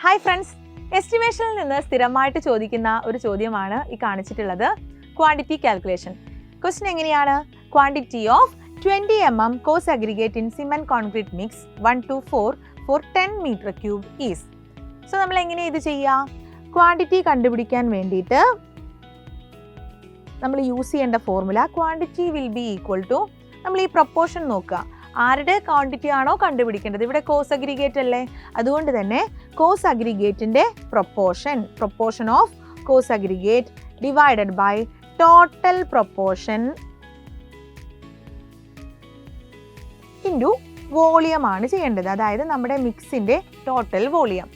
Hi friends, എസ്റ്റിമേഷനിൽ നിന്ന് സ്ഥിരമായിട്ട് ചോദിക്കുന്ന ഒരു ചോദ്യമാണ് ഈ കാണിച്ചിട്ടുള്ളത്. Quantity calculation. ക്വസ്റ്റ്യൻ എങ്ങനെയാണ്? Quantity of 20 mm coarse aggregate in cement concrete mix 1:4 for 10 meter cube is. So നമ്മൾ എങ്ങനെയാണ് ഇത് ചെയ്യുക? ക്വാണ്ടിറ്റി കണ്ടുപിടിക്കാൻ വേണ്ടിയിട്ട് നമ്മൾ യൂസ് ചെയ്യേണ്ട formula quantity will be equal to, നമ്മൾ ഈ പ്രൊപ്പോർഷൻ നോക്കുക, ആരുടെ ക്വാണ്ടിറ്റി ആണോ കണ്ടുപിടിക്കേണ്ടത്. ഇവിടെ കോസ് അഗ്രിഗേറ്റ് അല്ലേ, അതുകൊണ്ട് തന്നെ കോസ് അഗ്രിഗേറ്റിൻ്റെ proportion of coarse aggregate divided by total proportion into volume ആണ് ചെയ്യേണ്ടത്. അതായത് നമ്മുടെ മിക്സിൻ്റെ ടോട്ടൽ വോളിയം.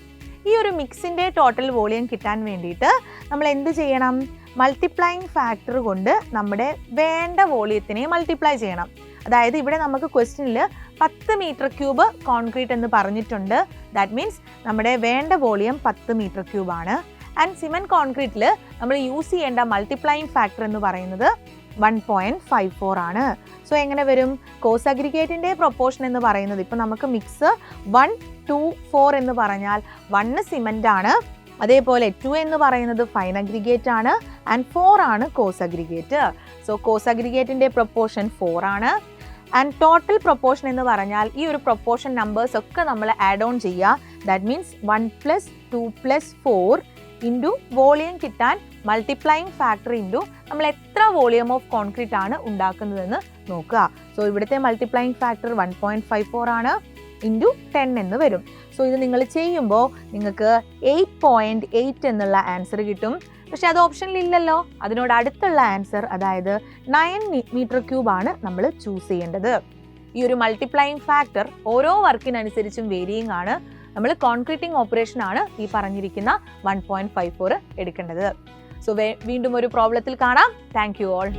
ഈ ഒരു മിക്സിൻ്റെ ടോട്ടൽ വോളിയം കിട്ടാൻ വേണ്ടിയിട്ട് നമ്മൾ എന്ത് ചെയ്യണം? മൾട്ടിപ്ലൈയിങ് ഫാക്ടർ കൊണ്ട് നമ്മുടെ വേണ്ട വോളിയത്തിനെ മൾട്ടിപ്ലൈ ചെയ്യണം. അതായത് ഇവിടെ നമുക്ക് ക്വസ്റ്റ്യനിൽ 10 മീറ്റർ ക്യൂബ് കോൺക്രീറ്റ് എന്ന് പറഞ്ഞിട്ടുണ്ട്. ദാറ്റ് മീൻസ് നമ്മുടെ വേണ്ട വോളിയം 10 മീറ്റർ ക്യൂബ് ആണ്. ആൻഡ് സിമെൻറ്റ് കോൺക്രീറ്റിൽ നമ്മൾ യൂസ് ചെയ്യേണ്ട മൾട്ടിപ്ലൈയിങ് ഫാക്ടർ എന്ന് പറയുന്നത് 1.54 ആണ്. സോ എങ്ങനെ വരും? കോസ് അഗ്രിഗേറ്റിൻ്റെ പ്രൊപ്പോർഷൻ എന്ന് പറയുന്നത്, ഇപ്പോൾ നമുക്ക് മിക്സ് 1, 2, 4 എന്ന് പറഞ്ഞാൽ 1 സിമെൻ്റ് ആണ്, അതേപോലെ 2 എന്ന് പറയുന്നത് ഫൈൻ അഗ്രിഗേറ്റ് ആണ്, ആൻഡ് 4 ആണ് കോസ് അഗ്രിഗേറ്റ്. സോ കോസ് അഗ്രിഗേറ്റിൻ്റെ പ്രൊപ്പോർഷൻ 4 ആണ്. ആൻഡ് ടോട്ടൽ പ്രൊപ്പോർഷൻ എന്ന് പറഞ്ഞാൽ ഈ ഒരു പ്രൊപ്പോർഷൻ നമ്പേഴ്സ് ഒക്കെ നമ്മൾ ആഡ് ഓൺ ചെയ്യുക. ദാറ്റ് മീൻസ് 1 + 2 + 4 ഇൻറ്റു വോളിയം കിട്ടാൻ മൾട്ടിപ്ലൈയിങ് ഫാക്ടർ ഇൻറ്റു നമ്മൾ എത്ര വോളിയം ഓഫ് കോൺക്രീറ്റ് ആണ് ഉണ്ടാക്കുന്നതെന്ന് നോക്കുക. സോ ഇവിടുത്തെ മൾട്ടിപ്ലൈയിങ് ഫാക്ടർ 1.54 ആണ്, ഇൻറ്റു 10 എന്ന് വരും. സോ ഇത് നിങ്ങൾ ചെയ്യുമ്പോൾ നിങ്ങൾക്ക് 8.8 എന്നുള്ള ആൻസർ കിട്ടും. പക്ഷെ അത് ഓപ്ഷനിൽ ഇല്ലല്ലോ. അതിനോട് അടുത്തുള്ള ആൻസർ, അതായത് 9 മീറ്റർ ക്യൂബ് ആണ് നമ്മൾ ചൂസ് ചെയ്യേണ്ടത്. ഈ ഒരു മൾട്ടിപ്ലൈയിങ് ഫാക്ടർ ഓരോ വർക്കിനനുസരിച്ചും വേരിയിങ് ആണ്. നമ്മൾ കോൺക്രീറ്റിംഗ് ഓപ്പറേഷൻ ആണ് ഈ പറഞ്ഞിരിക്കുന്ന 1.54 എടുക്കേണ്ടത്. സോ വീണ്ടും ഒരു പ്രോബ്ലത്തിൽ കാണാം. Thank you all.